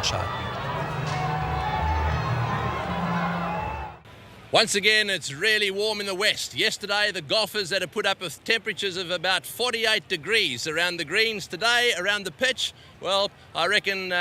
shot. Once again, it's really warm in the west. Yesterday, the golfers had to put up with temperatures of about 48 degrees around the greens. Today, around the pitch, well, I reckon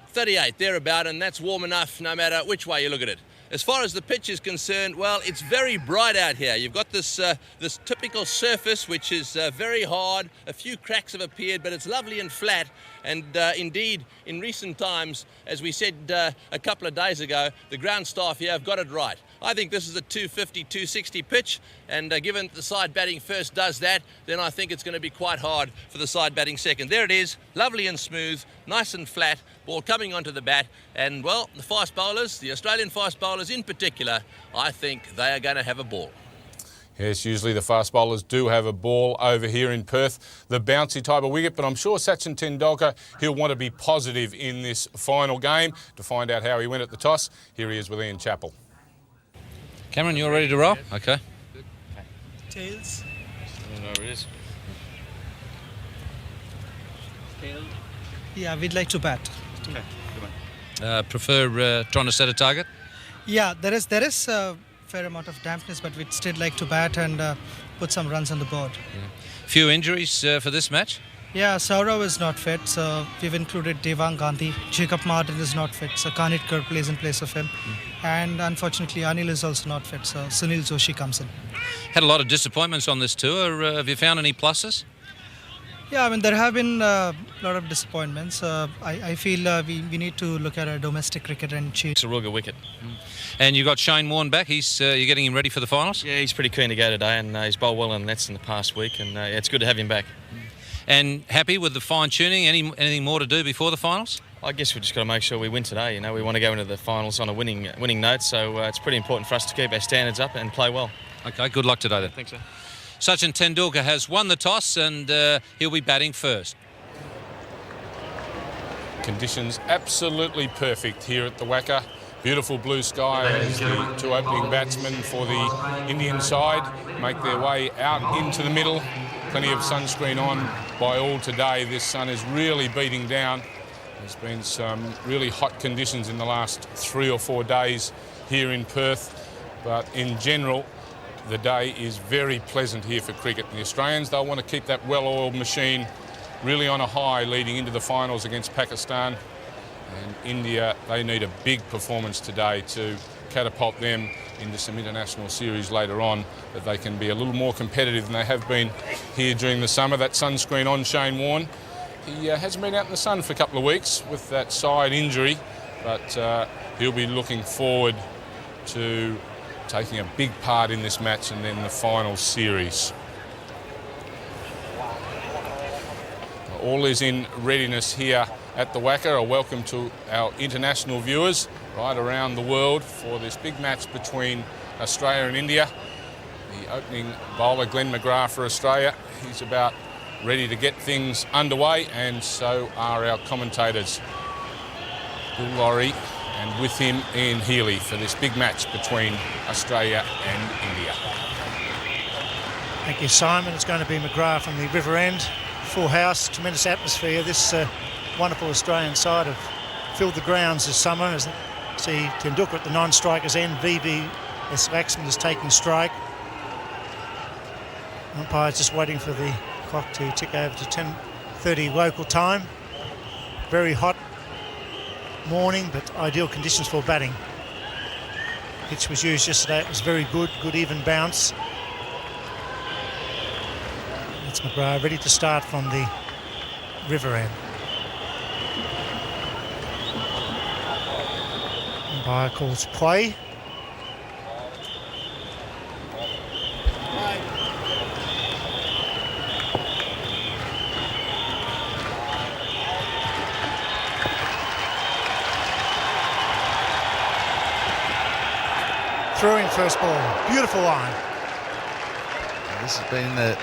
38, thereabout, and that's warm enough no matter which way you look at it. As far as the pitch is concerned, well, it's very bright out here. You've got this this typical surface, which is very hard. A few cracks have appeared, but it's lovely and flat. And indeed, in recent times, as we said a couple of days ago, the ground staff here have got it right. I think this is a 250, 260 pitch, and given the side batting first does that, then I think it's going to be quite hard for the side batting second. There it is, lovely and smooth, nice and flat, ball coming onto the bat, and well, the fast bowlers, the Australian fast bowlers in particular, I think they are going to have a ball. Yes, usually the fast bowlers do have a ball over here in Perth, the bouncy type of wicket, but I'm sure Sachin Tendulkar, he'll want to be positive in this final game. To find out how he went at the toss, here he is with Ian Chappell. Cameron, you're ready to roll? Okay. Tails. I don't know where it is. Tails. Yeah, we'd like to bat. Okay, good one. Prefer trying to set a target? Yeah, there is a fair amount of dampness, but we'd still like to bat and put some runs on the board. Yeah. Few injuries for this match? Yeah, Saurav is not fit, so we've included Devang Gandhi. Jacob Martin is not fit, so Kanitkar plays in place of him. And unfortunately, Anil is also not fit, so Sunil Joshi comes in. Had a lot of disappointments on this tour. Have you found any pluses? Yeah, I mean, there have been a lot of disappointments. I feel we need to look at our domestic cricket and change. It's a real good wicket. And you got Shane Warne back. You're getting him ready for the finals? Yeah, he's pretty keen to go today, and he's bowled well in the nets in the past week, and yeah, it's good to have him back. And happy with the fine-tuning? Anything more to do before the finals? I guess we've just got to make sure we win today. You know, we want to go into the finals on a winning note, so it's pretty important for us to keep our standards up and play well. Okay, good luck today then. Thanks, sir. Sachin Tendulkar has won the toss and he'll be batting first. Conditions absolutely perfect here at the Wacker. Beautiful blue sky as the two opening batsmen for the Indian side make their way out into the middle. Plenty of sunscreen on by all today. This sun is really beating down. There's been some really hot conditions in the last 3 or 4 days here in Perth, but in general the day is very pleasant here for cricket. The Australians, they'll want to keep that well-oiled machine really on a high leading into the finals against Pakistan. And India, they need a big performance today to catapult them into some international series later on, that they can be a little more competitive than they have been here during the summer. That sunscreen on Shane Warne. He hasn't been out in the sun for a couple of weeks with that side injury, but he'll be looking forward to taking a big part in this match and then the final series. All is in readiness here at the Wacker. A welcome to our international viewers right around the world for this big match between Australia and India. The opening bowler, Glenn McGrath for Australia, he's about ready to get things underway, and so are our commentators, Bill Laurie, and with him Ian Healy, for this big match between Australia and India. Thank you, Simon. It's going to be McGrath from the River End. Full house, tremendous atmosphere. This wonderful Australian side have filled the grounds this summer. As see Tendulkar at the non-strikers end. VVS Laxman is taking strike. Umpire's just waiting for the clock to tick over to 10:30 local time. Very hot morning, but ideal conditions for batting. Pitch was used yesterday. It was very good even bounce. That's McGrath ready to start from the river end. Umpire calls play. Throwing first ball, beautiful line. This has been the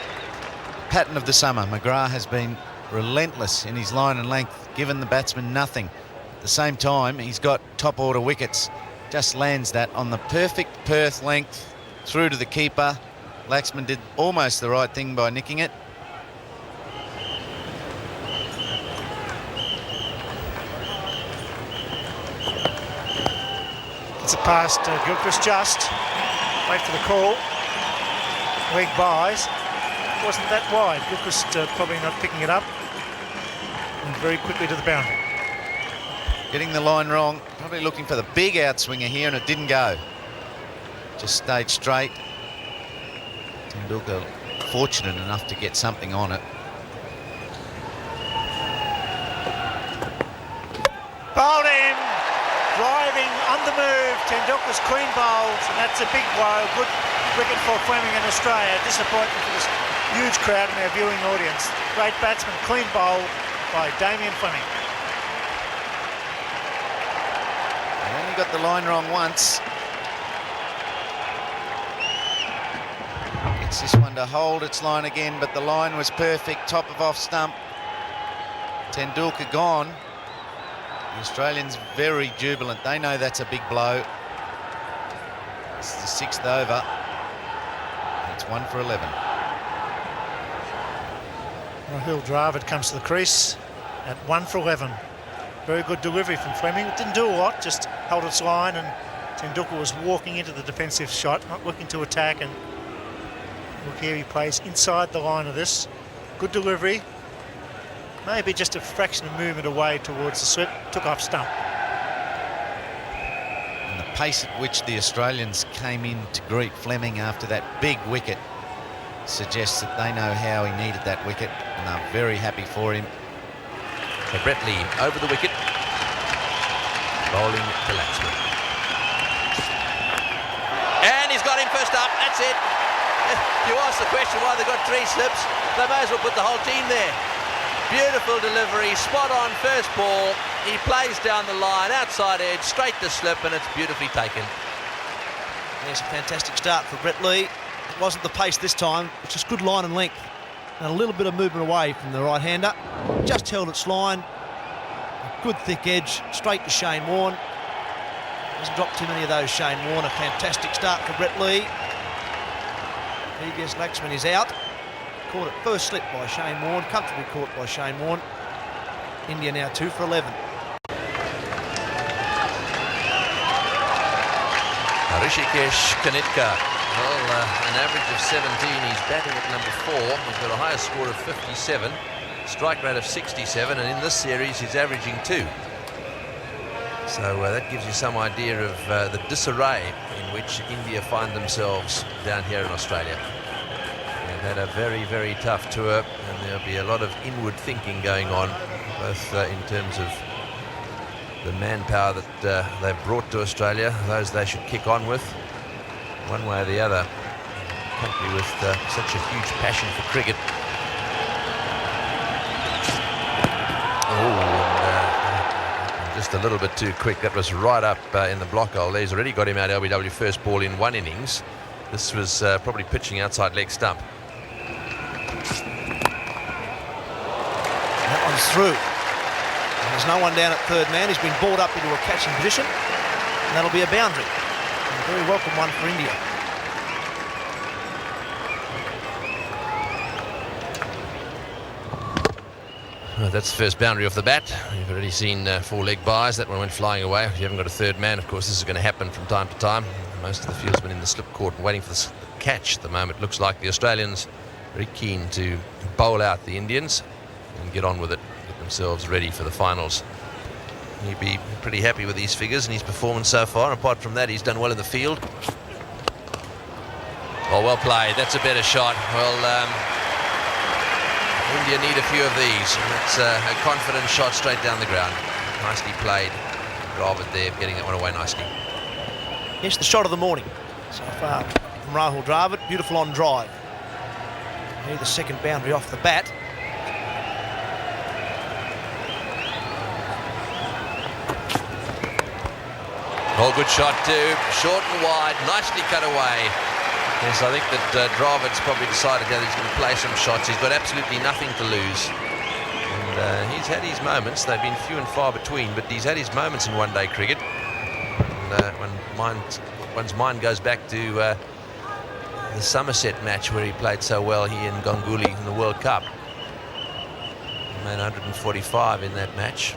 pattern of the summer. McGrath has been relentless in his line and length, given the batsman nothing. At the same time, he's got top order wickets. Just lands that on the perfect Perth length through to the keeper. Laxman did almost the right thing by nicking it. Gets it past Gilchrist just. Wait for the call. Leg buys. Wasn't that wide. Gilchrist probably not picking it up. And very quickly to the boundary. Getting the line wrong. Probably looking for the big outswinger here, and it didn't go. Just stayed straight. Tendulkar fortunate enough to get something on it. Bowled in. Driving on the move. Tendulkar's clean bowled, and that's a big blow. Good wicket for Fleming in Australia. Disappointment for this huge crowd and our viewing audience. Great batsman, clean bowl by Damien Fleming. They only got the line wrong once. Gets this one to hold its line again, but the line was perfect. Top of off stump. Tendulkar gone. The Australians very jubilant. They know that's a big blow. This is the 6th over. It's 1 for 11. Rahul Dravid comes to the crease at 1 for 11. Very good delivery from Fleming. It didn't do a lot, just held its line, and Tendulkar was walking into the defensive shot, not looking to attack. And look here, he plays inside the line of this. Good delivery. Maybe just a fraction of movement away towards the slip. Took off stump. And the pace at which the Australians came in to greet Fleming after that big wicket suggests that they know how he needed that wicket, and they're very happy for him. So Brett Lee over the wicket, bowling to Laxman. And he's got him first up, that's it. You ask the question why they got 3 slips, they may as well put the whole team there. Beautiful delivery, spot on first ball. He plays down the line, outside edge, straight to slip, and it's beautifully taken. There's a fantastic start for Brett Lee. It wasn't the pace this time, it's just good line and length. And a little bit of movement away from the right-hander. Just held its line. A good thick edge, straight to Shane Warne. Doesn't drop too many of those, Shane Warne. A fantastic start for Brett Lee. Previous Laxman is out. Caught it first slip by Shane Warne. Comfortably caught by Shane Warne. India now 2 for 11. Rishikesh Kanitkar, well, an average of 17. He's batting at number 4. He's got a highest score of 57, strike rate of 67, and in this series he's averaging 2. So that gives you some idea of the disarray in which India find themselves down here in Australia. They've had a very, very tough tour, and there'll be a lot of inward thinking going on, both in terms of the manpower that they've brought to Australia, those they should kick on with, one way or the other. A country with such a huge passion for cricket. Oh, just a little bit too quick. That was right up in the block hole. He's already got him out LBW first ball in 1 innings. This was probably pitching outside leg stump. That one's through. There's no one down at third man. He's been brought up into a catching position, and that'll be a boundary. A very welcome one for India. Well, that's the first boundary off the bat. You've already seen 4 leg buys. That one went flying away. If you haven't got a third man, of course, this is going to happen from time to time. Most of the fieldsmen in the slip court and waiting for the catch at the moment. Looks like the Australians very keen to bowl out the Indians and get on with it. Themselves ready for the finals. He'd be pretty happy with these figures and his performance so far. Apart from that, he's done well in the field. Oh, well played. That's a better shot. Well, India need a few of these. It's a confident shot straight down the ground. Nicely played. Dravid there, getting that one away nicely. Yes, the shot of the morning so far from Rahul Dravid. Beautiful on drive. Here the second boundary off the bat. Oh, good shot too. Short and wide, nicely cut away. Yes, I think that Dravid's probably decided that he's going to play some shots. He's got absolutely nothing to lose. And he's had his moments. They've been few and far between, but he's had his moments in one-day cricket. And when one's mind goes back to the Somerset match where he played so well, he and Ganguly in the World Cup. He made 145 in that match.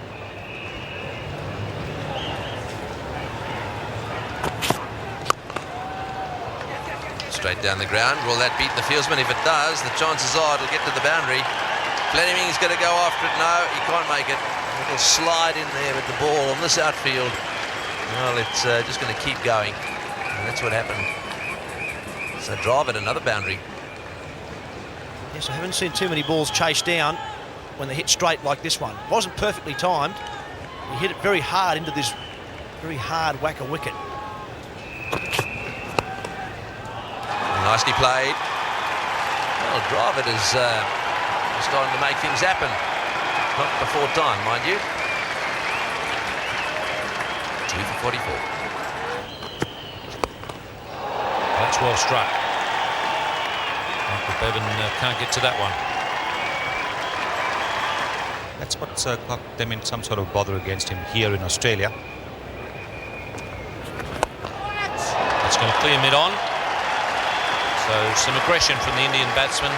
Straight down the ground. Will that beat the fieldsman? If it does, the chances are it'll get to the boundary. Fleming's going to go after it. No, he can't make it. It'll slide in there with the ball on this outfield. Well, it's just going to keep going. And that's what happened. So drive at another boundary. Yes, I haven't seen too many balls chased down when they hit straight like this one. Wasn't perfectly timed. He hit it very hard into this very hard whacker wicket. Nicely played. Well, drive it is starting to make things happen. Not before time, mind you. 2 for 44. That's well struck. Michael Bevan can't get to that one. That's what's got them in some sort of bother against him here in Australia. That's going to clear mid-on. So some aggression from the Indian batsman.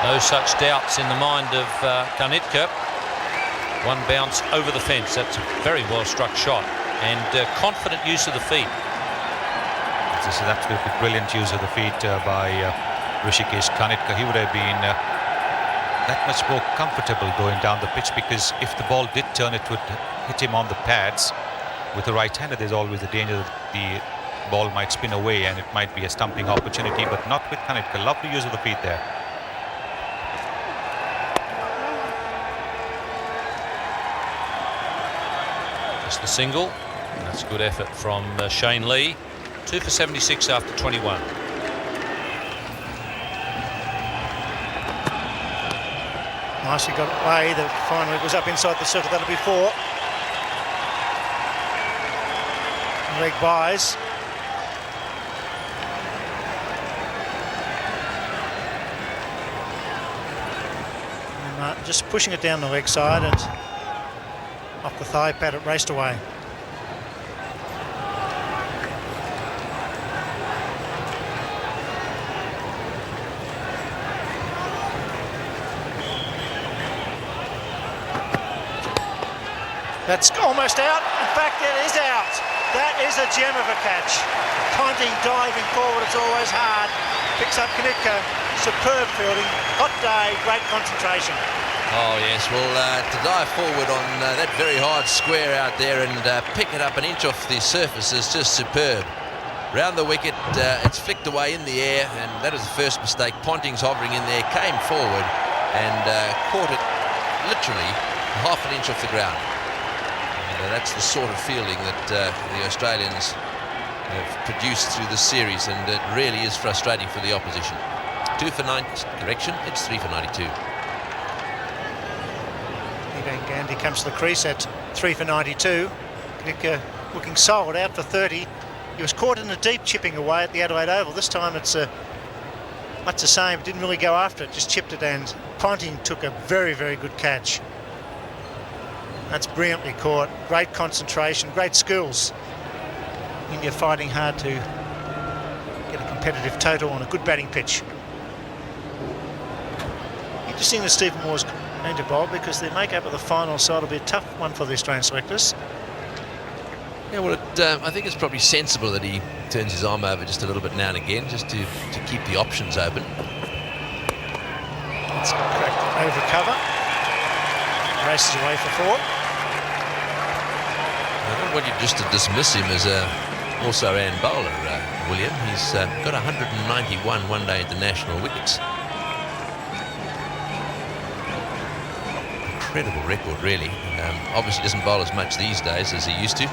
No such doubts in the mind of Karnitka. One bounce over the fence. That's a very well struck shot and confident use of the feet. This is absolutely brilliant use of the feet by Rishikesh Karnitka. He would have been that much more comfortable going down the pitch, because if the ball did turn, it would hit him on the pads. With the right-hander, there's always the danger that the ball might spin away and it might be a stumping opportunity, but not with Karnitka. Lovely use of the feet there. Just the single. That's good effort from Shane Lee. 2 for 76 after 21. Nicely got away. The finally was up inside the circle. That'll be 4. Leg buys. And, just pushing it down the leg side and off the thigh pad, it raced away. That's almost out. In fact, it is out. That is a gem of a catch. Ponting diving forward, it's always hard. Picks up Karnitka. Superb fielding. Hot day, great concentration. Oh yes, well to dive forward on that very hard square out there and pick it up an inch off the surface is just superb. Round the wicket, it's flicked away in the air, and that is the first mistake. Ponting's hovering in there, came forward and caught it literally half an inch off the ground. That's the sort of fielding that the Australians have produced through this series, and it really is frustrating for the opposition. 2 for 9, correction, it's 3 for 92. Evan Gandhi comes to the crease at 3 for 92. Karnitka looking sold, out for 30. He was caught in the deep chipping away at the Adelaide Oval. This time it's much the same, didn't really go after it, just chipped it, and Ponting took a very, very good catch. That's brilliantly caught. Great concentration, great skills. India fighting hard to get a competitive total on a good batting pitch. Interesting that Stephen Moore's going to bowl, because the make-up of the final side will be a tough one for the Australian selectors. Yeah, well, I think it's probably sensible that he turns his arm over just a little bit now and again, just to keep the options open. It's cracked over cover. Races away for 4. I don't want you just to dismiss him as a also-ran bowler, William. He's got 191 one-day international wickets. Incredible record, really. Obviously doesn't bowl as much these days as he used to.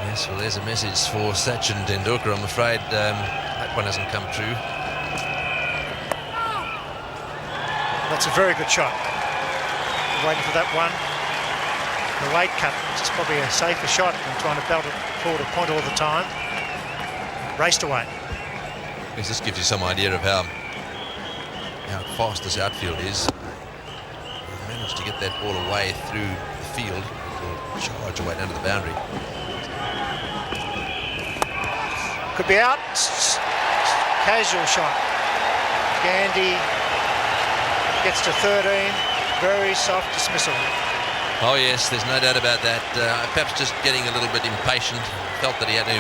Yes, well, there's a message for Sachin Tendulkar. I'm afraid that one hasn't come true. That's a very good shot. Waiting for that one. The late cut, which is probably a safer shot than trying to belt it forward a point all the time. Raced away. This gives you some idea of how fast this outfield is. He managed to get that ball away through the field. It'll charge away down to the boundary. Could be out. Casual shot. Gandhi gets to 13. Very soft dismissal. Oh yes, there's no doubt about that. Perhaps just getting a little bit impatient. Felt that he had to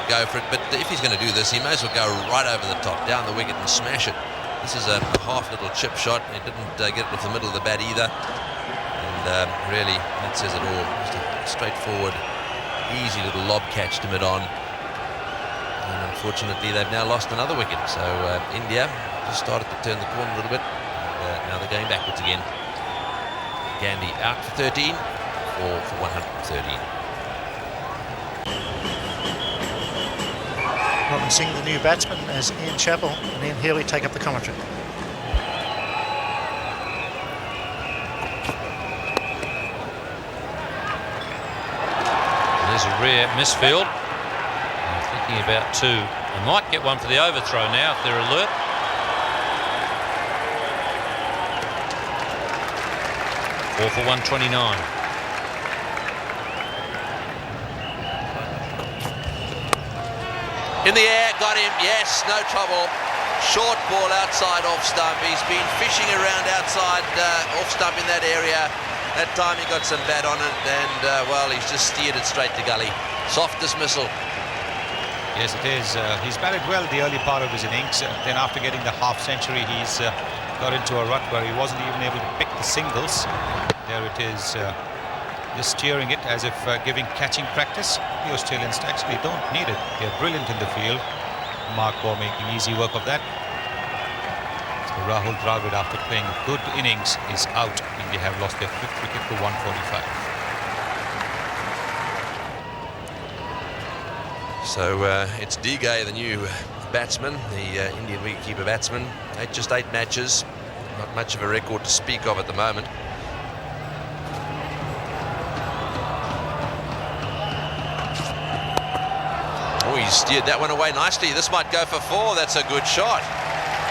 go for it. But if he's going to do this, he may as well go right over the top, down the wicket and smash it. This is a half little chip shot. He didn't get it off the middle of the bat either. And really, that says it all. Just a straightforward, easy little lob catch to mid-on. And unfortunately, they've now lost another wicket. So India just started to turn the corner a little bit. Now they're going backwards again. Gandhi out for 13, or for 113. Robin Singh, the new batsman, as Ian Chappell and Ian Healy take up the commentary. There's a rare misfield. I'm thinking about two. They might get one for the overthrow now if they're alert. All for 129. In the air, got him, yes, no trouble. Short ball outside off stump. He's been fishing around outside off stump in that area. That time he got some bat on it and, well, he's just steered it straight to gully. Soft dismissal. Yes, it is. He's batted well the early part of his innings. Then after getting the half century, he's got into a rut where he wasn't even able to pick the singles. There it is, just steering it as if giving catching practice. The Australians actually don't need it. They're brilliant in the field. Mark Waugh making easy work of that. So Rahul Dravid, after playing a good innings, is out. India have lost their 5th wicket to 145. So it's Digay, the new batsman, the Indian wicketkeeper batsman. Just 8 matches. Not much of a record to speak of at the moment. Oh, he steered that one away nicely. This might go for 4. That's a good shot.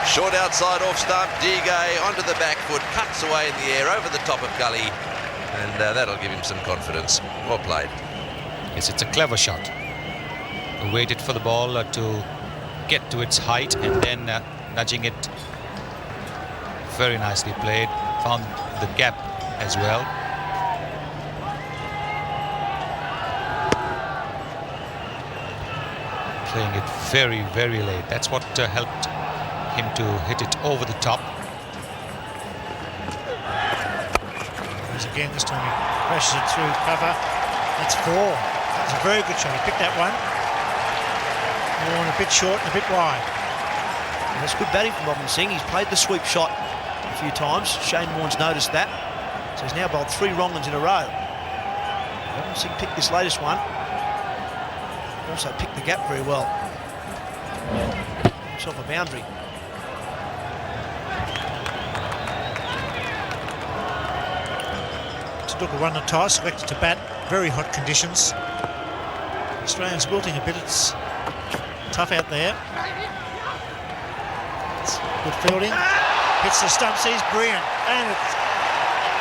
Short outside off stump. Digay onto the back foot, cuts away in the air over the top of gully, and that'll give him some confidence. Well played. Yes, it's a clever shot. Waited for the ball to get to its height and then nudging it. Very nicely played. Found the gap as well. Playing it very, very late. That's what helped him to hit it over the top. Again, this time he crashes it through cover. That's 4. That's a very good shot. He picked that one. A bit short and a bit wide. And that's good batting from Robin Singh. He's played the sweep shot a few times. Shane Warne's noticed that. So he's now bowled 3 wrong ones in a row. Robin Singh picked this latest one. Also picked the gap very well. Himself a boundary. Taduka won the toss, selected to bat. Very hot conditions. Australians wilting a bit. It's tough out there. It's good fielding. Hits the stumps. He's brilliant. And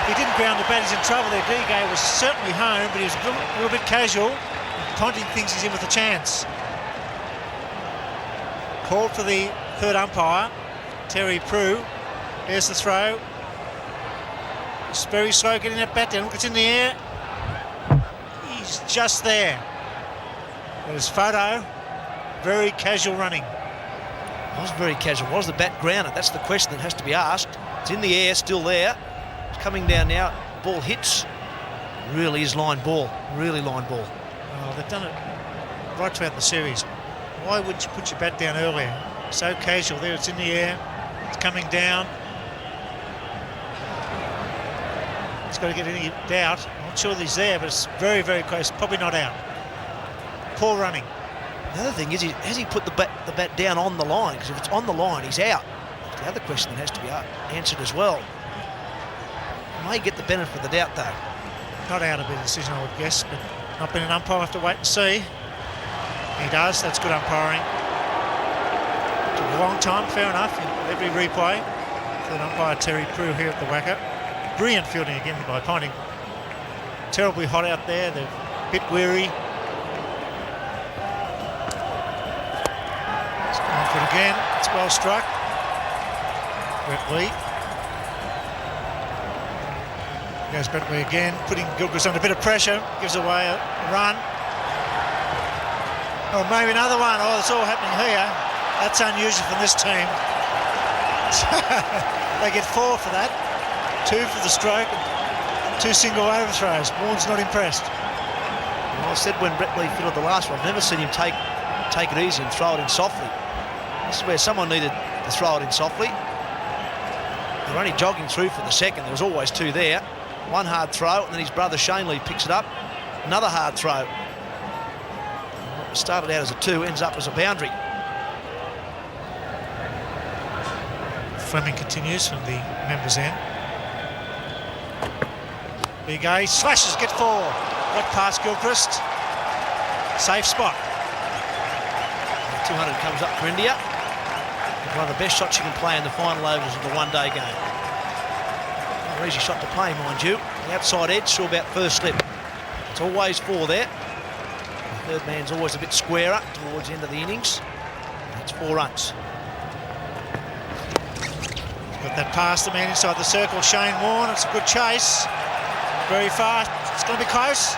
if he didn't ground the bat, he's in trouble there. Digay was certainly home, but he was a little bit casual. Ponting thinks he's in with a chance. Called for the third umpire, Terry Prue. There's the throw. It's very slow getting that bat down. Look, it's in the air. He's just there. There's photo. Very casual running. It was very casual. Was the bat grounded? That's the question that has to be asked. It's in the air, still there. It's coming down now. Ball hits. Really is line ball. Really line ball. Oh, they've done it right throughout the series. Why would you put your bat down earlier? So casual there. It's in the air. It's coming down. It's got to get any doubt. I'm not sure that he's there, but it's very, very close. Probably not out. Poor running. The other thing is, has he put the bat down on the line? Because if it's on the line, he's out. That's the other question that has to be answered as well. May get the benefit of the doubt, though. Not out of a decision, I would guess, but not been an umpire. I'll have to wait and see. He does. That's good umpiring. Took a long time, fair enough, in every replay. Third umpire Terry Prue here at the Wacker. Brilliant fielding again by Ponting. Terribly hot out there. They're a bit weary. It's going for it again. It's well struck. Brett Lee. Goes Brett Lee again, putting Gilchrist under a bit of pressure, gives away a run. Or maybe another one. Oh, it's all happening here. That's unusual from this team. They get 4 for that, 2 for the stroke, and 2 single overthrows. Bourne's not impressed. Well, I said when Brett Lee fielded the last one, I've never seen him take it easy and throw it in softly. This is where someone needed to throw it in softly. They were only jogging through for the second. There was always 2 there. One hard throw, and then his brother Shane Lee picks it up. Another hard throw. Started out as a 2, ends up as a boundary. Fleming continues from the members' end. Big A, slashes, get 4. Right past Gilchrist. Safe spot. 200 comes up for India. One of the best shots you can play in the final overs of the one-day game. Not an easy shot to play, mind you. The outside edge, saw about first slip. It's always 4 there. The third man's always a bit squarer towards the end of the innings. That's 4 runs. Got that past the man inside the circle, Shane Warne. It's a good chase. Very fast. It's going to be close.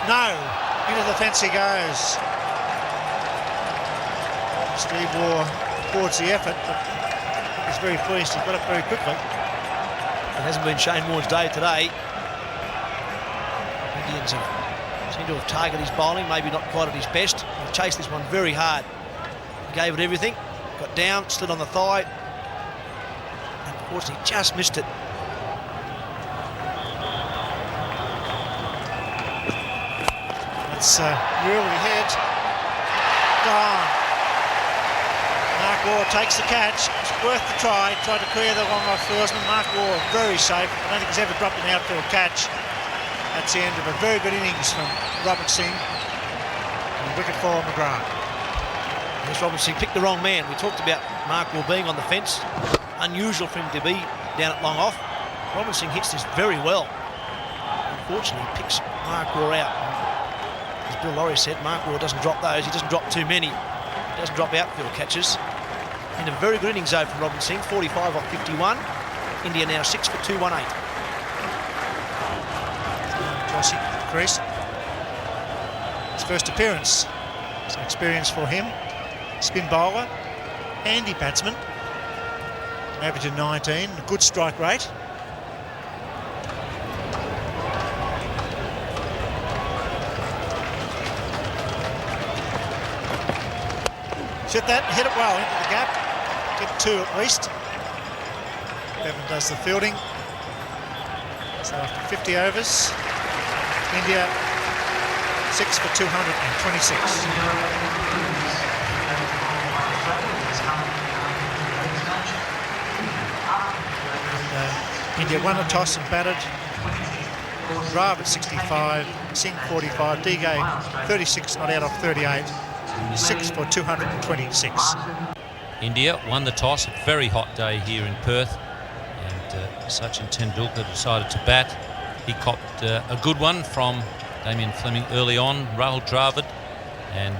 No. Into the fence he goes. Steve Waugh rewards the effort, but he's very pleased. He got it very quickly. It hasn't been Shane Warne's day today. Indians seem to have targeted his bowling, maybe not quite at his best. He chased this one very hard. He gave it everything. Got down, slid on the thigh. Unfortunately, just missed it. That's really hit. Gone. Mark Waugh takes the catch. It's worth the try. Tried to clear the one off fieldsman. Mark Waugh very safe. I don't think he's ever dropped an outfield catch. That's the end of a very good innings from Robert Singh. And wicket for McGrath. Yes, Robert Singh picked the wrong man. We talked about Mark Waugh being on the fence. Unusual for him to be down at long off. Robert Singh hits this very well. Unfortunately, he picks Mark Waugh out. As Bill Laurie said, Mark Waugh doesn't drop those. He doesn't drop too many. He doesn't drop outfield catches. In a very good innings over from Robert Singh, 45 off 51. India now 6 for 218. Jossie crease. His first appearance. It's an experience for him. Spin bowler, handy batsman. Average of 19, a good strike rate. Hit that, hit it well into the gap. Get 2 at least. Bevan does the fielding. So after 50 overs, India 6 for 226. India won a toss and batted. Rav at 65, Singh 45, Digay 36, not out of 38. 6 for 226. India won the toss. A very hot day here in Perth, and Sachin Tendulkar decided to bat. He copped a good one from Damien Fleming early on. Rahul Dravid and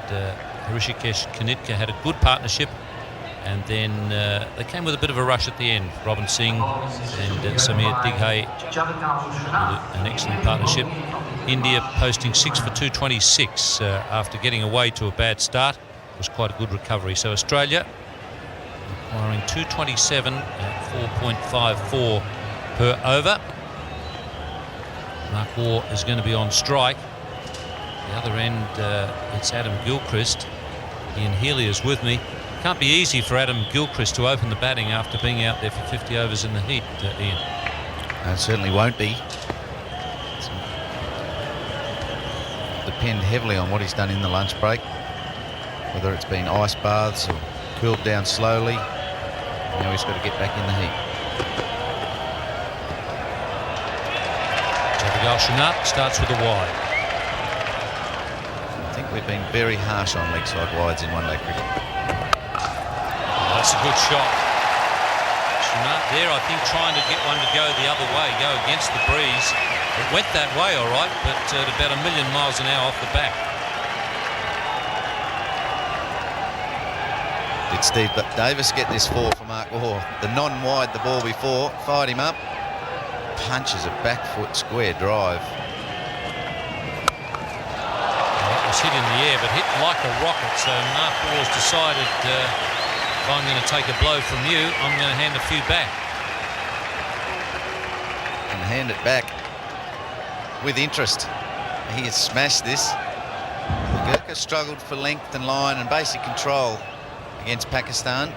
Hrishikesh Kanitka had a good partnership, and then they came with a bit of a rush at the end. Robin Singh and Samir Dighay with an excellent partnership. India posting 6 for 226 after getting away to a bad start. It was quite a good recovery. So Australia requiring 227 at 4.54 per over. Mark Waugh is going to be on strike. The other end, it's Adam Gilchrist. Ian Healy is with me. Can't be easy for Adam Gilchrist to open the batting after being out there for 50 overs in the heat, Ian. No, it certainly won't be. Depend heavily on what he's done in the lunch break, whether it's been ice baths or cooled down slowly. Now he's got to get back in the heat. Javigal Shinat starts with a wide. I think we've been very harsh on leg side wides in one-day cricket. Oh, that's a good shot. Shinat there, I think, trying to get one to go the other way, go against the breeze. It went that way, all right, but at about 1,000,000 miles an hour off the back. Did Steve Davis get this 4 for Mark Waugh? The non-wide the ball before, fired him up. punches a back foot square drive. Well, it was hit in the air, but hit like a rocket. So Mark Waugh's decided, if I'm going to take a blow from you, I'm going to hand a few back. And hand it back with interest. He has smashed this. Gurkha struggled for length and line and basic control against Pakistan.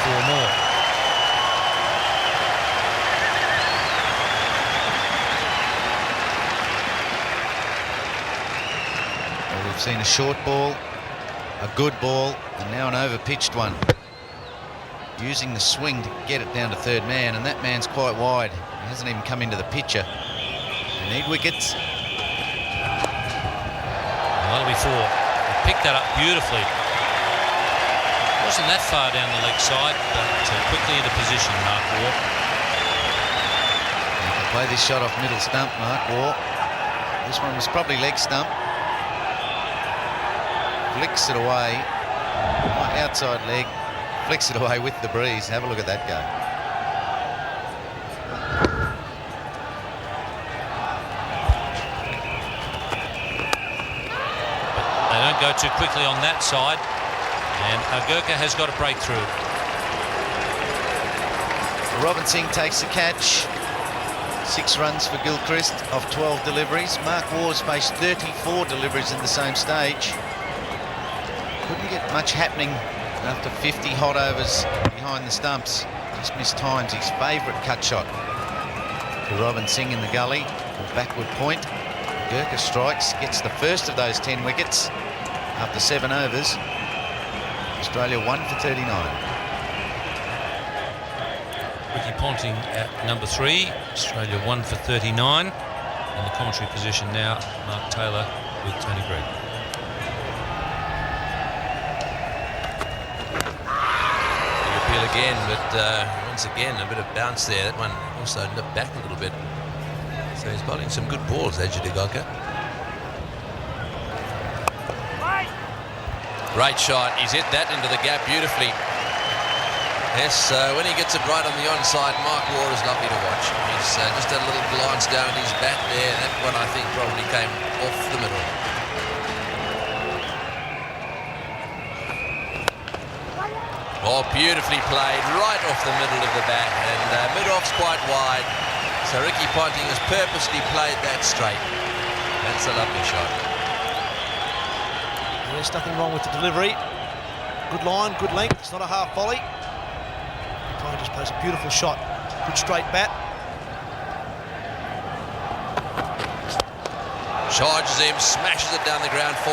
Four more. Well, we've seen a short ball, a good ball, and now an over-pitched one. Using the swing to get it down to third man, and that man's quite wide. He hasn't even come into the picture. They need wickets. Well, that'll be four. He picked that up beautifully. Wasn't that far down the leg side, but quickly into position, Mark Waugh. He can play this shot off middle stump, Mark Waugh. This one was probably leg stump. Flicks it away. Outside leg. Flicks it away with the breeze. Have a look at that go. But they don't go too quickly on that side. And Gurkha has got a breakthrough. Robin Singh takes the catch. 6 runs for Gilchrist off 12 deliveries. Mark Waugh's faced 34 deliveries in the same stage. Couldn't get much happening after 50 hot overs behind the stumps. Just missed times. His favourite cut shot to Robin Singh in the gully. A backward point. Gurkha strikes, gets the first of those 10 wickets after 7 overs. Australia 1 for 39. Ricky Ponting at number 3. Australia 1 for 39. In the commentary position now, Mark Taylor with Tony Greig. Again, but once again a bit of bounce there. That one also nipped back a little bit, so he's bowling some good balls, Ajit Gurkha. Great shot. He's hit that into the gap beautifully. Yes, when he gets it right on the onside, Mark Waugh is lovely to watch. He's just had a little glance down his bat there. That one I think probably came off the middle. Oh, beautifully played, right off the middle of the bat, and mid-off's quite wide, so Ricky Ponting has purposely played that straight. That's a lovely shot. There's nothing wrong with the delivery. Good line, good length, it's not a half volley. Ponting just plays a beautiful shot, good straight bat. Charges him, smashes it down the ground 4.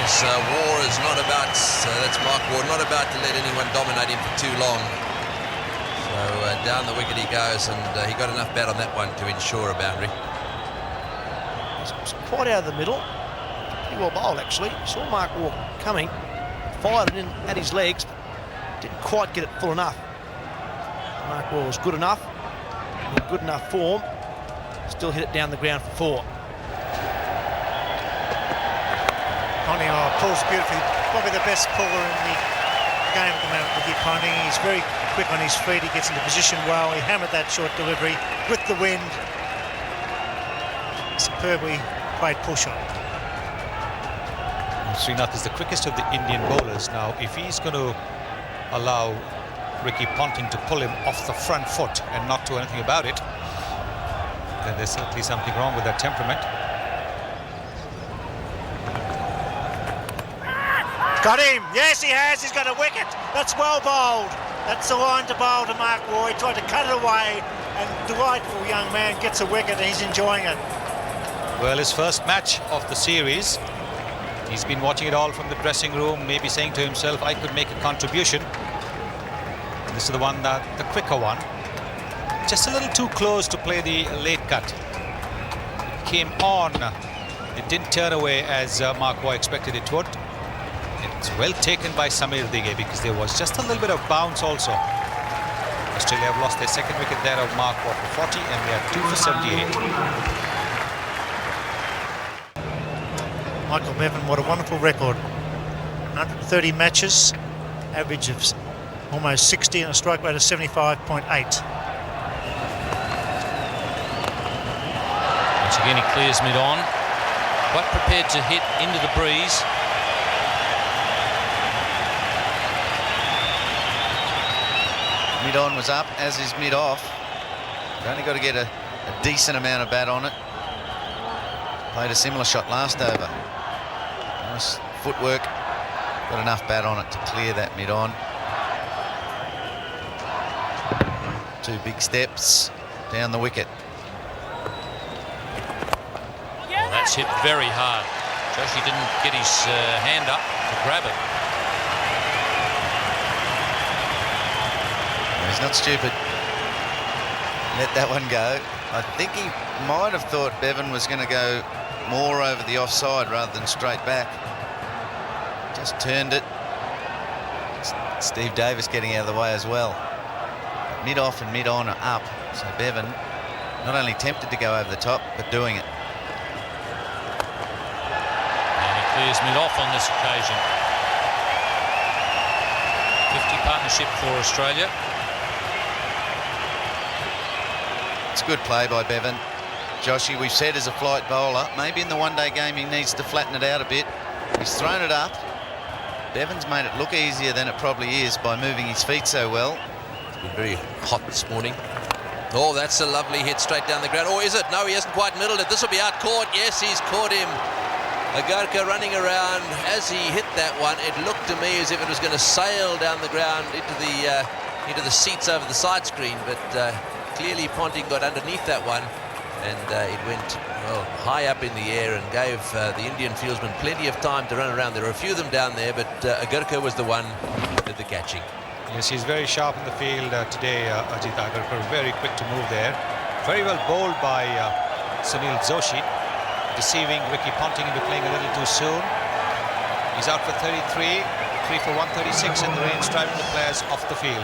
Waugh is not about, that's Mark Waugh, not about to let anyone dominate him for too long. So down the wicket he goes, and he got enough bat on that one to ensure a boundary. It's quite out of the middle. Pretty well bowled, actually. Saw Mark Waugh coming, fired it in at his legs, didn't quite get it full enough. Mark Waugh was good enough, in good enough form, still hit it down the ground for 4. Ponting pulls beautifully. Probably the best puller in the game at the moment, Ricky Ponting. He's very quick on his feet. He gets into position well. He hammered that short delivery with the wind. Superbly played pull shot. Srinath is the quickest of the Indian bowlers. Now, if he's going to allow Ricky Ponting to pull him off the front foot and not do anything about it, then there's certainly something wrong with that temperament. Got him. Yes, he has. He's got a wicket. That's well bowled. That's the line to bowl to Mark Waugh. He tried to cut it away, and delightful young man gets a wicket, and he's enjoying it. Well, his first match of the series. He's been watching it all from the dressing room, maybe saying to himself, I could make a contribution. And this is the one, the quicker one. Just a little too close to play the late cut. It came on. It didn't turn away as Mark Waugh expected it would. It's well taken by Samir Dige because there was just a little bit of bounce also. Australia have lost their second wicket there of Mark Waugh for 40, and they are 2 for 78. Michael Bevan, what a wonderful record. 130 matches, average of almost 60 and a strike rate of 75.8. Once again, he clears mid-on. Quite prepared to hit into the breeze. Mid-on was up, as is mid-off. You've only got to get a decent amount of bat on it. Played a similar shot last over. Nice footwork. Got enough bat on it to clear that mid-on. 2 big steps down the wicket. Oh, that's hit very hard. Joshi didn't get his hand up to grab it. He's not stupid. Let that one go. I think he might have thought Bevan was going to go more over the offside rather than straight back. Just turned it. Steve Davis getting out of the way as well. Mid-off and mid-on are up. So Bevan not only tempted to go over the top, but doing it. And he clears mid-off on this occasion. 50 partnership for Australia. It's good play by Bevan. Joshi, we've said, is a flight bowler. Maybe in the one-day game he needs to flatten it out a bit. He's thrown it up. Bevan's made it look easier than it probably is by moving his feet so well. It's been very hot this morning. Oh, that's a lovely hit straight down the ground. Oh, is it? No, he hasn't quite middled it. This will be out caught. Yes, he's caught him. Agarkar running around. As he hit that one, it looked to me as if it was going to sail down the ground into the seats over the side screen, but clearly Ponting got underneath that one, and it went high up in the air and gave the Indian fieldsman plenty of time to run around. There were a few of them down there, but Agarkar was the one who did the catching. Yes, he's very sharp in the field today, Ajit Agarkar, very quick to move there. Very well bowled by Sunil Joshi, deceiving Ricky Ponting into playing a little too soon. He's out for 33, 3 for 136 in the range, driving the players off the field.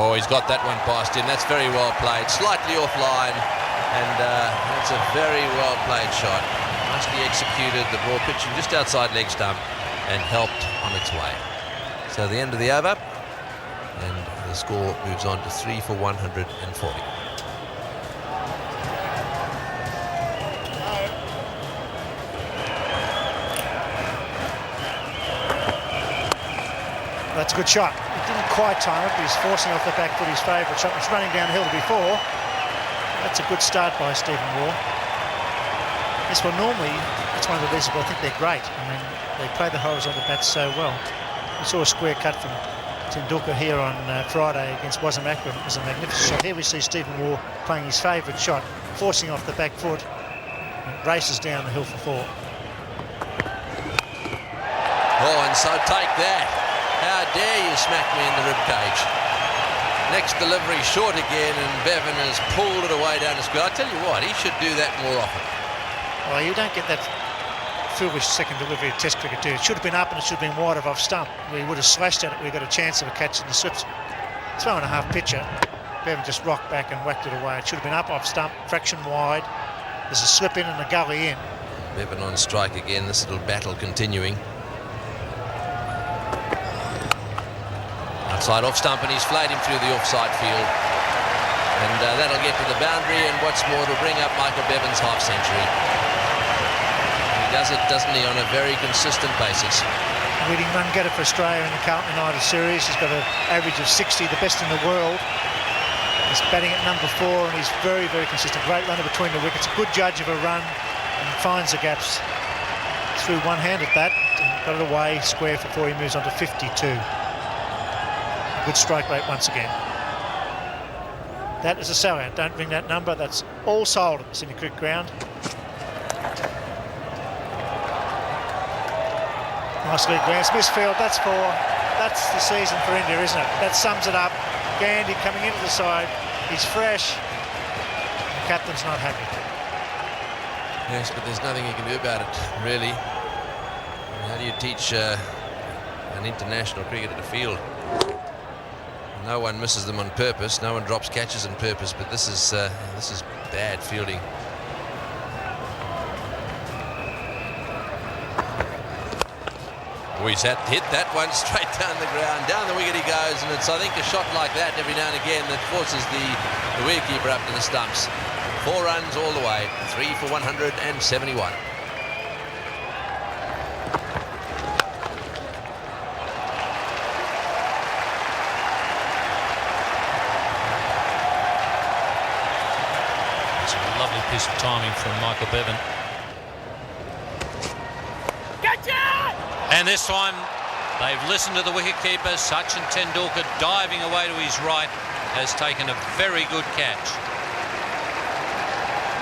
Oh, he's got that one past him. That's very well played. Slightly offline, and that's a very well played shot. Nicely executed. The ball pitching just outside leg stump and helped on its way. So the end of the over, and the score moves on to 3 for 140. That's a good shot. He didn't quite time it, but he's forcing off the back foot his favourite shot. It's running downhill before. That's a good start by Stephen Waugh. This one normally, that's one of the reasons why I think they're great. I mean, they play the horizontal bats so well. We saw a square cut from Tendulkar here on Friday against Wasam Akram. It was a magnificent shot. Here we see Stephen Waugh playing his favourite shot, forcing off the back foot, and races down the hill for 4. Oh, and so take that. How dare you smack me in the ribcage. Next delivery short again, and Bevan has pulled it away down the square. I tell you what, he should do that more often. Well, you don't get that foolish second delivery of Test cricket, do you? It should have been up and it should have been wide of off stump. We would have slashed at it. We got a chance of a catch in the slips. 3.5 pitcher. Bevan just rocked back and whacked it away. It should have been up off stump, fraction wide. There's a slip in and a gully in. Bevan on strike again. This little battle continuing. Outside off stump, and he's flayed him through the offside field. And that'll get to the boundary, and what's more, it'll bring up Michael Bevan's half century. He does it, doesn't he, on a very consistent basis. Leading run getter for Australia in the Carlton United series. He's got an average of 60, the best in the world. He's batting at number 4, and he's very, very consistent. Great runner between the wickets, a good judge of a run, and finds the gaps. Threw one hand at that, and got it away, square for 4. He moves on to 52. Good strike rate once again. That is a sellout. Don't ring that number. That's all sold at the Sydney Cricket Ground. Nice lead glance. Misfield. That's the season for India, isn't it? That sums it up. Gandhi coming into the side. He's fresh. The captain's not happy. Yes, but there's nothing you can do about it, really. How do you teach an international cricketer to field? No one misses them on purpose. No one drops catches on purpose. But this is bad fielding. Oh, he's hit that one straight down the ground. Down the wicket he goes, and it's, I think, a shot like that every now and again that forces the wicketkeeper up to the stumps. 4 runs all the way. 3 for 171. It's a lovely piece of timing from Michael Bevan. And this time they've listened to the wicketkeeper. Sachin Tendulkar, diving away to his right, has taken a very good catch.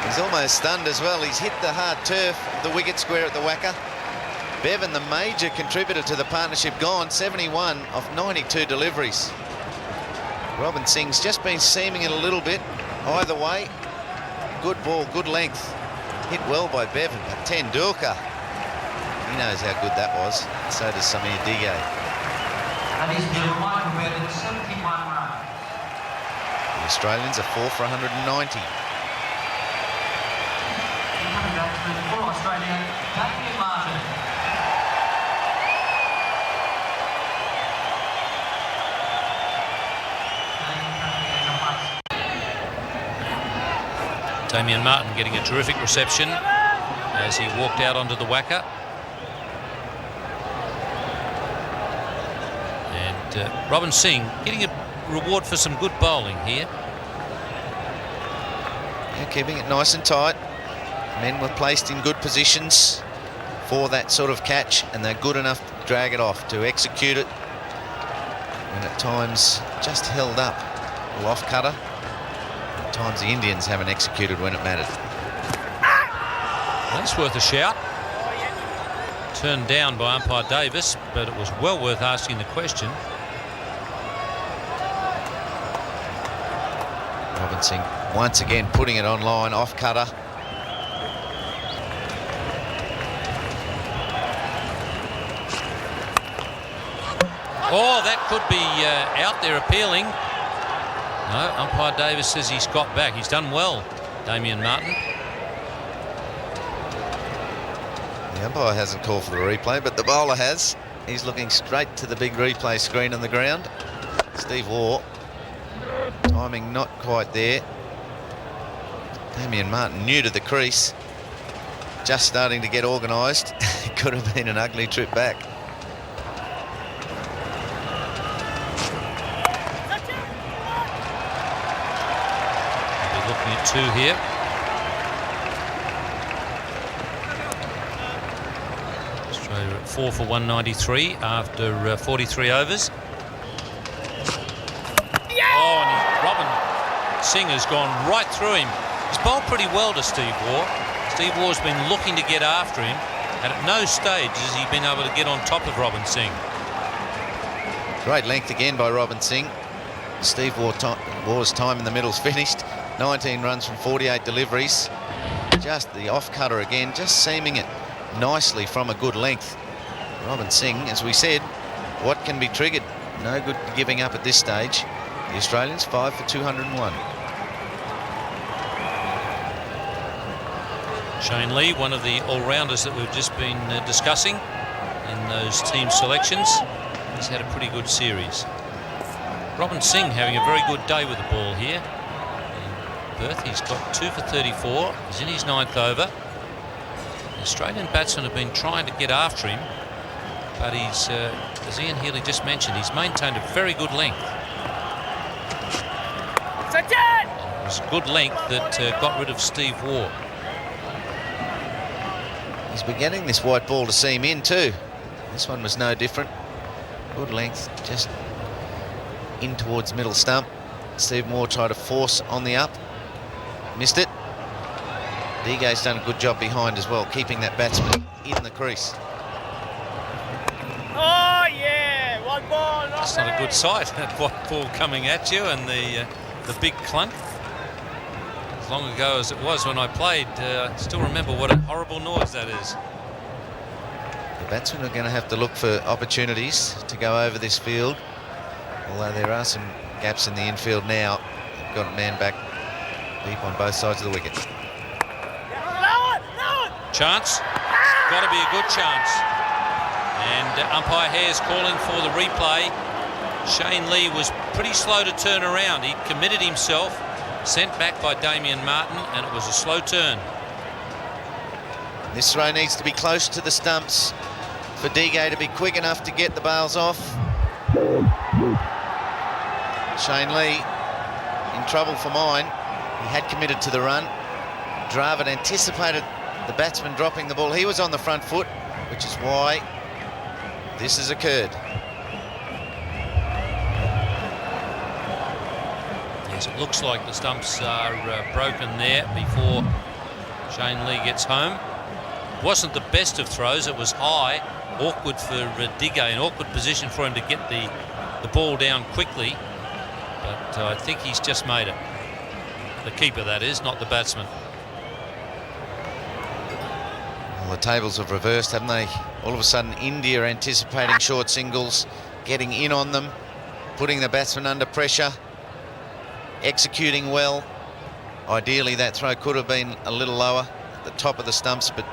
He's almost stunned as well. He's hit the hard turf, the wicket square at the Wacker. Bevan, the major contributor to the partnership, gone 71 of 92 deliveries. Robin Singh's just been seaming it a little bit. Either way, good ball, good length. Hit well by Bevan, but Tendulkar, he knows how good that was. So does Samir Dige. The Australians are 4 for 190. Damien Martin getting a terrific reception as he walked out onto the Wacker. And Robin Singh getting a reward for some good bowling here. Yeah, keeping it nice and tight. Men were placed in good positions for that sort of catch, and they're good enough to drag it off, to execute it. And at times just held up. A off cutter. At times the Indians haven't executed when it mattered. That's worth a shout. Turned down by umpire Davis, but it was well worth asking the question. Robin Singh once again putting it on line, off cutter. Oh, that could be out there appealing. No, umpire Davis says he's got back. He's done well, Damien Martin. The umpire hasn't called for the replay, but the bowler has. He's looking straight to the big replay screen on the ground. Steve Waugh, timing not quite there. Damien Martin new to the crease, just starting to get organised. It could have been an ugly trip back. We're looking at 2 here. Australia at 4 for 193 after 43 overs. Oh, and Robin Singh has gone right through him. He's bowled pretty well to Steve Waugh. Steve Waugh's been looking to get after him, and at no stage has he been able to get on top of Robin Singh. Great length again by Robin Singh. Steve Waugh's time in the middle's finished. 19 runs from 48 deliveries. Just the off cutter again, just seaming it nicely from a good length. Robin Singh, as we said, what can be triggered? No good giving up at this stage. The Australians 5 for 201. Shane Lee, one of the all-rounders that we've just been discussing in those team selections, he's had a pretty good series. Robin Singh having a very good day with the ball here in Perth. He's got 2 for 34. He's in his 9th over. The Australian batsmen have been trying to get after him, but he's, as Ian Healy just mentioned, he's maintained a very good length. It was a good length that got rid of Steve Waugh. He's been getting this white ball to seam in too. This one was no different. Good length, just in towards middle stump. Steve Waugh tried to force on the up. Missed it. Dige's done a good job behind as well, keeping that batsman in the crease. Oh yeah, one ball. That's not a good sight, that white ball coming at you, and the big clunk. As long ago as it was when I played, I still remember what a horrible noise that is. The batsmen are going to have to look for opportunities to go over this field. Although there are some gaps in the infield now. Got a man back deep on both sides of the wicket. Chance. Got to be a good chance. And umpire Hare's calling for the replay. Shane Lee was pretty slow to turn around. He committed himself, sent back by Damien Martin, and it was a slow turn. This throw needs to be close to the stumps for Digay to be quick enough to get the bails off. Shane Lee in trouble for mine. He had committed to the run. Dravid anticipated the batsman dropping the ball. He was on the front foot, which is why this has occurred. Yes, it looks like the stumps are broken there before Shane Lee gets home. Wasn't the best of throws. It was high, awkward for Digay, an awkward position for him to get the ball down quickly. But I think he's just made it. The keeper, that is, not the batsman. Well, the tables have reversed, haven't they? All of a sudden, India anticipating short singles, getting in on them, putting the batsman under pressure, executing well. Ideally, that throw could have been a little lower at the top of the stumps, but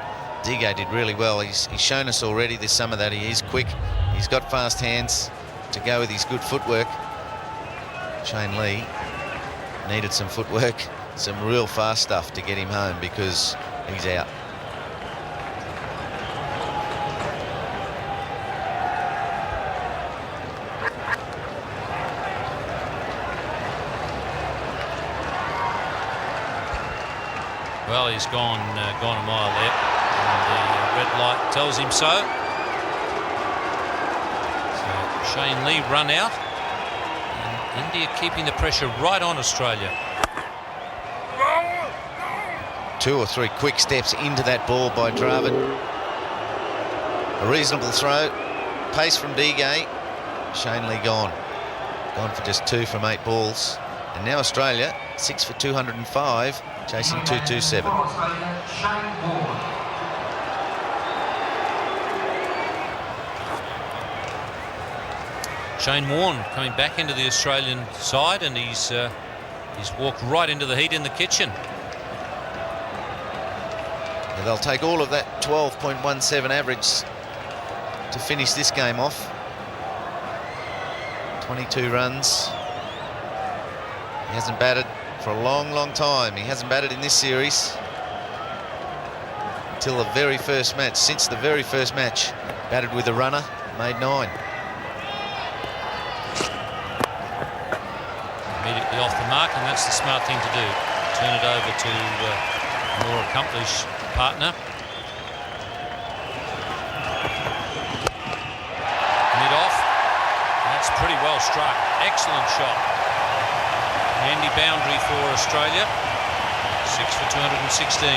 Digay did really well. He's shown us already this summer that he is quick. He's got fast hands to go with his good footwork. Shane Lee needed some footwork, some real fast stuff to get him home because he's out. Well, he's gone a mile there, and the red light tells him so. So Shane Lee run out, and India keeping the pressure right on Australia. 2 or 3 quick steps into that ball by Dravid. A reasonable throw, pace from Digay. Shane Lee gone for just 2 from 8 balls, and now Australia 6 for 205. Chasing 227. Shane Warne coming back into the Australian side, and he's walked right into the heat in the kitchen. Yeah, they'll take all of that 12.17 average to finish this game off. 22 runs. He hasn't batted for a long time. He hasn't batted in this series until the very first match. Since the very first match, batted with a runner, made 9. Immediately off the mark, and that's the smart thing to do. Turn it over to a more accomplished partner. Mid off. That's pretty well struck. Excellent shot. Handy boundary for Australia. 6 for 216.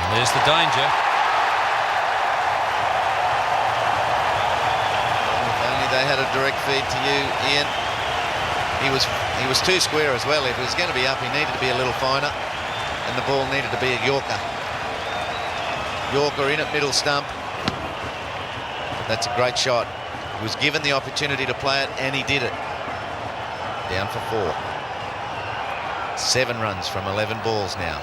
And there's the danger. If only they had a direct feed to you, Ian. He was too square as well. If he was going to be up, he needed to be a little finer, and the ball needed to be a Yorker. Yorker in at middle stump. That's a great shot. He was given the opportunity to play it, and he did it. Down for 4. 7 runs from 11 balls now.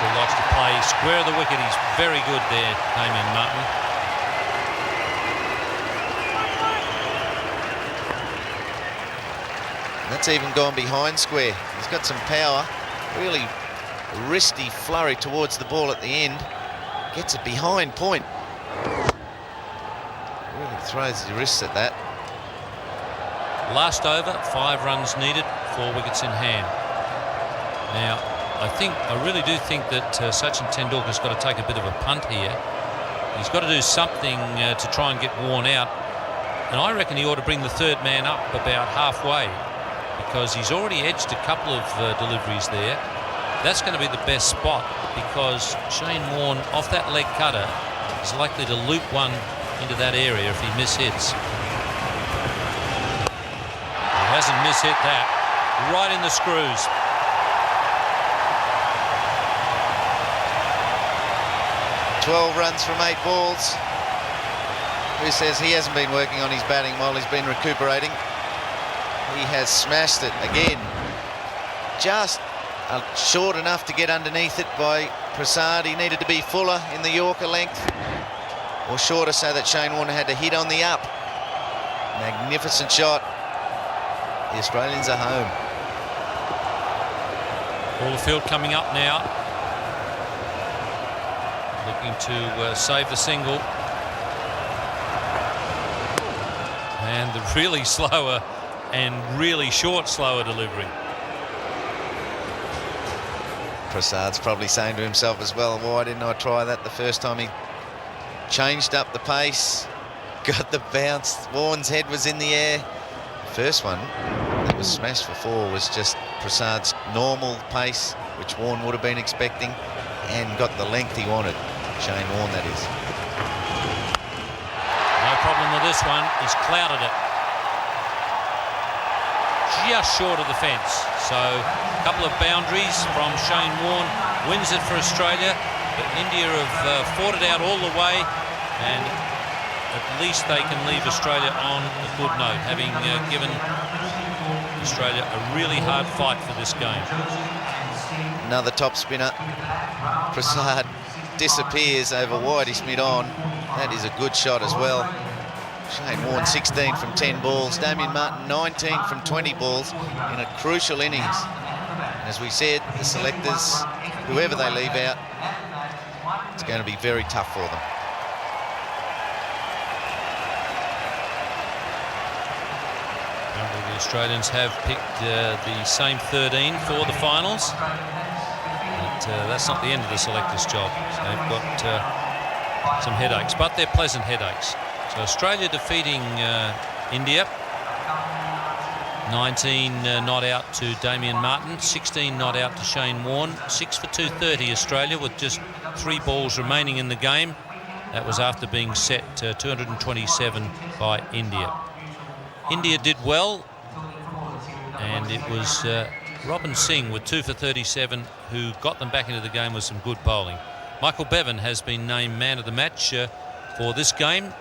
Likes to play square of the wicket. He's very good there, Damien Martin. That's even gone behind square. He's got some power. Really wristy flurry towards the ball at the end. Gets it behind point. Really throws his wrists at that. Last over, 5 runs needed, 4 wickets in hand. Now, I really do think that Sachin Tendulkar's got to take a bit of a punt here. He's got to do something to try and get worn out. And I reckon he ought to bring the third man up about halfway, because he's already edged a couple of deliveries there. that's going to be the best spot, because Shane Warne off that leg cutter is likely to loop one into that area if he mishits. He hasn't mishit that. Right in the screws. "12 runs from 8 balls. Who says he hasn't been working on his batting while he's been recuperating? He has smashed it again. Just short enough to get underneath it by Prasad. He needed to be fuller in the Yorker length, or shorter, so that Shane Warne had to hit on the up. Magnificent shot. The Australians are home. All the field coming up now. Looking to save the single. And the really slower and really short slower delivery. Prasad's probably saying to himself as well, why didn't I try that the first time? He changed up the pace, got the bounce. Warne's head was in the air. First one that was smashed for 4 was just Prasad's normal pace, which Warne would have been expecting, and got the length he wanted. Shane Warne, that is. No problem with this one. He's clouded it. Just short of the fence. So a couple of boundaries from Shane Warne. Wins it for Australia. But India have fought it out all the way. And at least they can leave Australia on a good note, having given Australia a really hard fight for this game. Another top spinner. Prasad disappears over widest mid-on. That is a good shot as well. Shane Warne 16 from 10 balls. Damien Martin 19 from 20 balls in a crucial innings. And as we said, the selectors, whoever they leave out, it's going to be very tough for them. The Australians have picked the same 13 for the finals. But that's not the end of the selectors' job. So they've got some headaches, but they're pleasant headaches. So Australia defeating India. 19 not out to Damien Martin, 16 not out to Shane Warne, 6 for 230 Australia with just 3 balls remaining in the game. That was after being set 227 by India. India did well, and it was Robin Singh with 2 for 37 who got them back into the game with some good bowling. Michael Bevan has been named man of the match for this game.